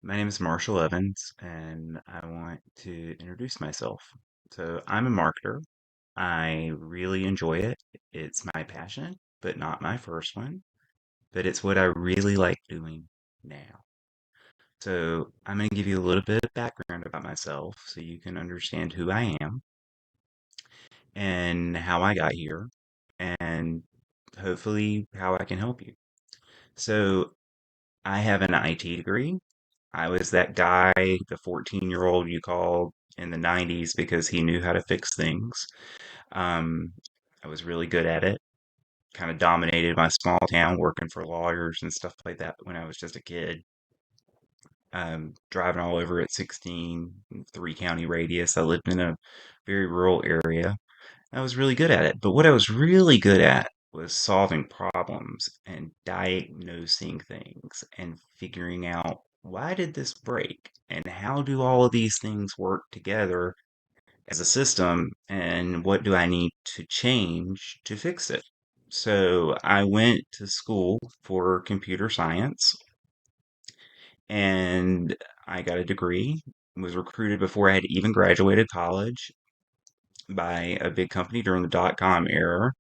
My name is Marshall Evans, and I want to introduce myself. So, I'm a marketer. I really enjoy it. It's my passion, but not my first one. But it's what I really like doing now. So, I'm going to give you a little bit of background about myself so you can understand who I am and how I got here, and hopefully how I can help you. So, I have an IT degree. I was that guy, the 14-year-old you called in the 90s because he knew how to fix things. Um, I was really good at it, kind of dominated my small town working for lawyers and stuff like that when I was just a kid. Driving all over at 16, 3 county radius. I lived in a very rural area. I was really good at it. But what I was really good at was solving problems and diagnosing things and figuring out why did this break and how do all of these things work together as a system and what do I need to change to fix it. So I went to school for computer science and I got a degree, was recruited before I had even graduated college by a big company during the dot-com era.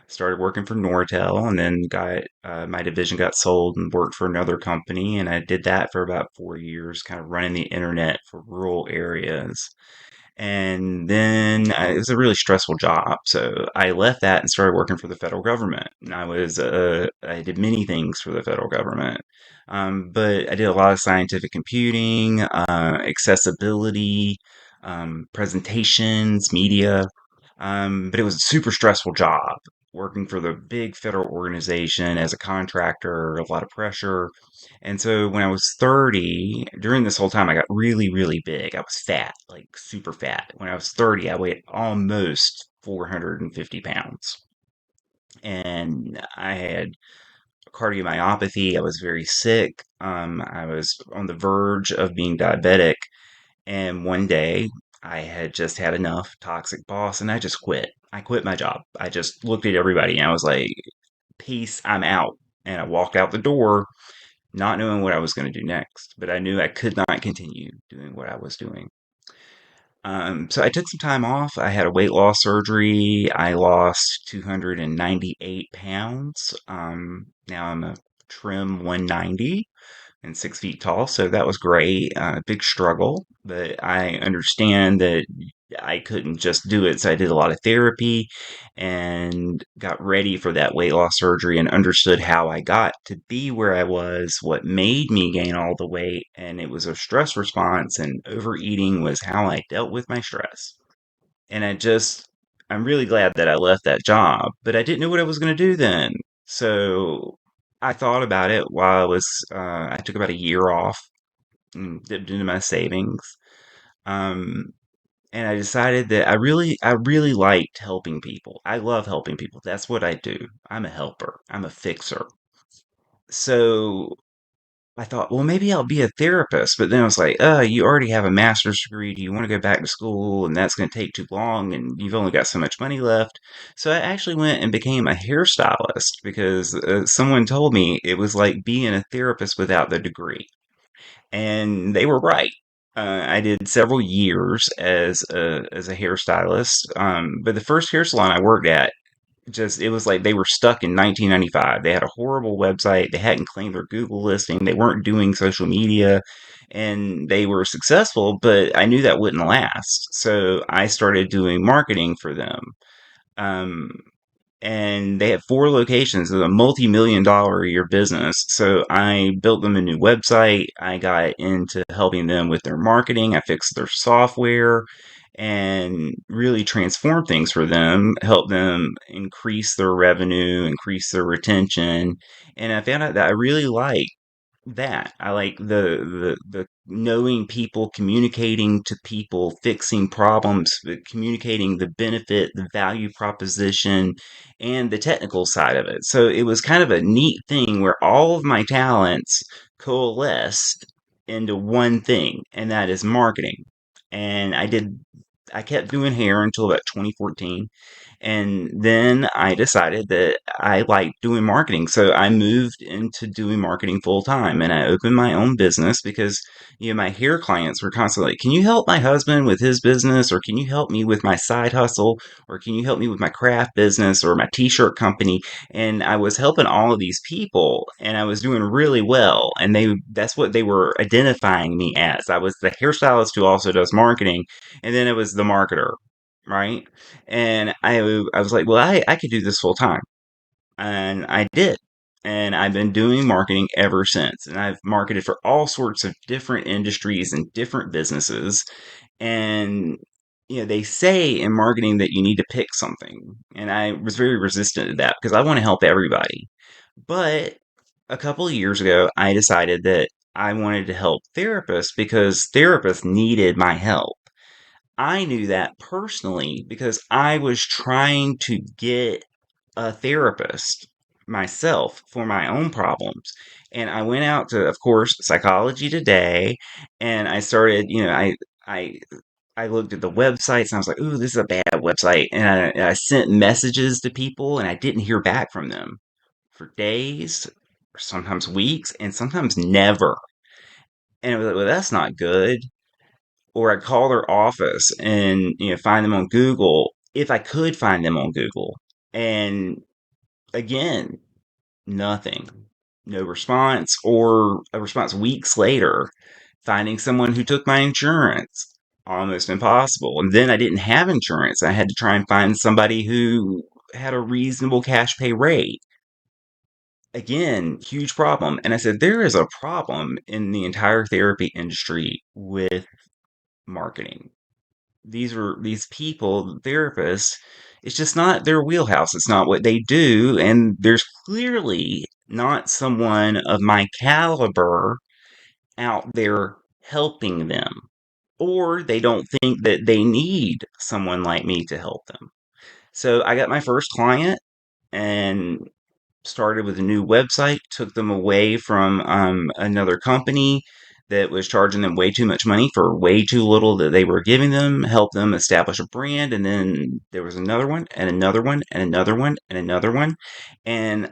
Started working for Nortel and then got my division got sold and worked for another company. And I did that for about 4 years, kind of running the internet for rural areas. And then it was a really stressful job. So I left that and started working for the federal government. And I did many things for the federal government. But I did a lot of scientific computing, accessibility, presentations, media. But it was a super stressful job working for the big federal organization as a contractor, a lot of pressure. And so when I was 30, during this whole time, I got really, really big. I was fat, like super fat. When I was 30, I weighed almost 450 pounds. And I had cardiomyopathy. I was very sick. I was on the verge of being diabetic. And one day I had just had enough toxic boss and I just quit. I quit my job. I just looked at everybody and I was like, peace, I'm out. And I walked out the door, not knowing what I was going to do next. But I knew I could not continue doing what I was doing. So I took some time off. I had a weight loss surgery. I lost 298 pounds. Now I'm a trim 190 and 6 feet tall. So that was great. Big struggle, but I understand that I couldn't just do it. So I did a lot of therapy and got ready for that weight loss surgery and understood how I got to be where I was, what made me gain all the weight. And it was a stress response, and overeating was how I dealt with my stress. And I'm really glad that I left that job, but I didn't know what I was going to do then. So I thought about it while I took about a year off and dipped into my savings. Um, and I decided that I really liked helping people. I love helping people. That's what I do. I'm a helper. I'm a fixer. So I thought, well, maybe I'll be a therapist. But then I was like, you already have a master's degree. Do you want to go back to school? And that's going to take too long. And you've only got so much money left. So I actually went and became a hairstylist because someone told me it was like being a therapist without the degree. And they were right. I did several years as a hairstylist. But the first hair salon I worked at, just it was like they were stuck in 1995. They had a horrible website. They hadn't claimed their Google listing. They weren't doing social media, and they were successful. But I knew that wouldn't last, so I started doing marketing for them. Um, and they had 4 locations. It was a multi-million-dollar a year business. So I built them a new website. I got into helping them with their marketing. I fixed their software and really transformed things for them, helped them increase their revenue, increase their retention. And I found out that I really like that. I like the knowing people, communicating to people, fixing problems, communicating the benefit, the value proposition, and the technical side of it. So it was kind of a neat thing where all of my talents coalesced into one thing, and that is marketing. And I kept doing hair until about 2014. And then I decided that I liked doing marketing. So I moved into doing marketing full time and I opened my own business because, my hair clients were constantly like, can you help my husband with his business? Or can you help me with my side hustle? Or can you help me with my craft business or my t-shirt company? And I was helping all of these people and I was doing really well. And that's what they were identifying me as. I was the hairstylist who also does marketing. And then it was the marketer, right? And I was like, well, I could do this full time. And I did. And I've been doing marketing ever since. And I've marketed for all sorts of different industries and different businesses. And, they say in marketing that you need to pick something. And I was very resistant to that because I want to help everybody. But a couple of years ago, I decided that I wanted to help therapists because therapists needed my help. I knew that personally because I was trying to get a therapist myself for my own problems. And I went out to, of course, Psychology Today, and I started, I I looked at the websites and I was like, "Ooh, this is a bad website." And I sent messages to people and I didn't hear back from them for days, or sometimes weeks, and sometimes never. And I was like, "Well, that's not good." Or I'd call their office and find them on Google if I could find them on Google. And again, nothing. No response or a response weeks later. Finding someone who took my insurance, almost impossible. And then I didn't have insurance. I had to try and find somebody who had a reasonable cash pay rate. Again, huge problem. And I said, there is a problem in the entire therapy industry with marketing. These people, therapists, it's just not their wheelhouse. It's not what they do. And there's clearly not someone of my caliber out there helping them. Or they don't think that they need someone like me to help them. So I got my first client and started with a new website, took them away from another company that was charging them way too much money for way too little that they were giving them, helped them establish a brand. And then there was another one, and another one, and another one, and another one. And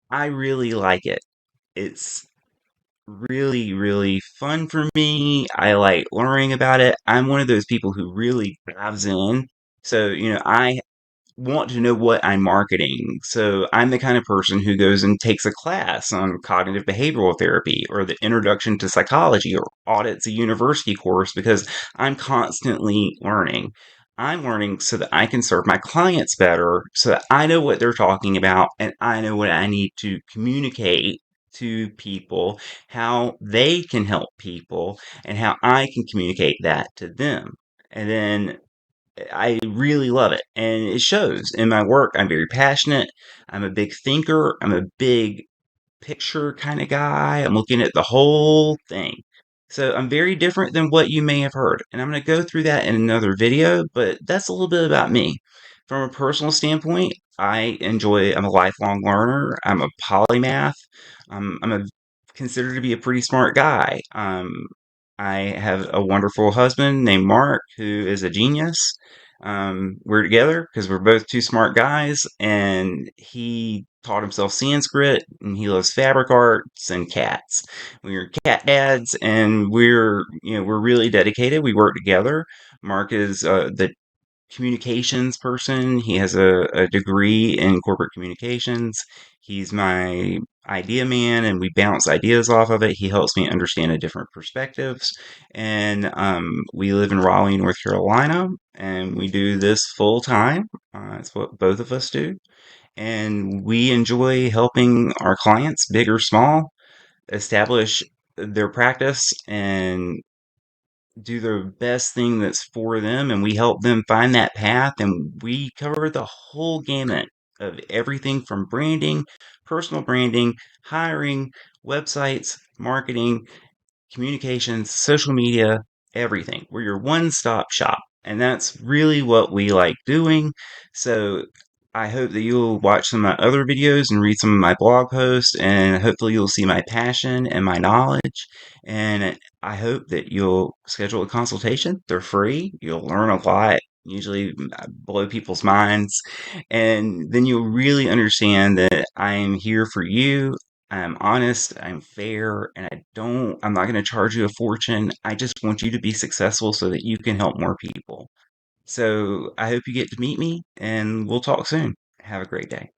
I really like it. It's really, really fun for me. I like learning about it. I'm one of those people who really dives in. So, I want to know what I'm marketing. So I'm the kind of person who goes and takes a class on cognitive behavioral therapy or the introduction to psychology or audits a university course because I'm constantly learning. I'm learning so that I can serve my clients better, so that I know what they're talking about and I know what I need to communicate to people, how they can help people, and how I can communicate that to them. And then I really love it. And it shows in my work. I'm very passionate. I'm a big thinker. I'm a big picture kind of guy. I'm looking at the whole thing. So I'm very different than what you may have heard. And I'm going to go through that in another video, but that's a little bit about me. From a personal standpoint, I'm a lifelong learner. I'm a polymath. I'm considered to be a pretty smart guy. I have a wonderful husband named Mark who is a genius. We're together because we're both two smart guys, and he taught himself Sanskrit, and he loves fabric arts and cats. We're cat dads, and we're really dedicated. We work together. Mark is the communications person. He has a degree in corporate communications. He's my idea man, and we bounce ideas off of it. He helps me understand the different perspectives. And we live in Raleigh, North Carolina, and we do this full time. It's what both of us do. And we enjoy helping our clients, big or small, establish their practice and do the best thing that's for them, and we help them find that path, and we cover the whole gamut of everything from branding, personal branding, hiring, websites, marketing, communications, social media, everything. We're your one-stop shop. And that's really what we like doing. So I hope that you'll watch some of my other videos and read some of my blog posts, and hopefully you'll see my passion and my knowledge. And I hope that you'll schedule a consultation. They're free. You'll learn a lot usually blow people's minds. And then you'll really understand that I am here for you. I'm honest, I'm fair, and I'm not going to charge you a fortune. I just want you to be successful so that you can help more people. So I hope you get to meet me and we'll talk soon. Have a great day.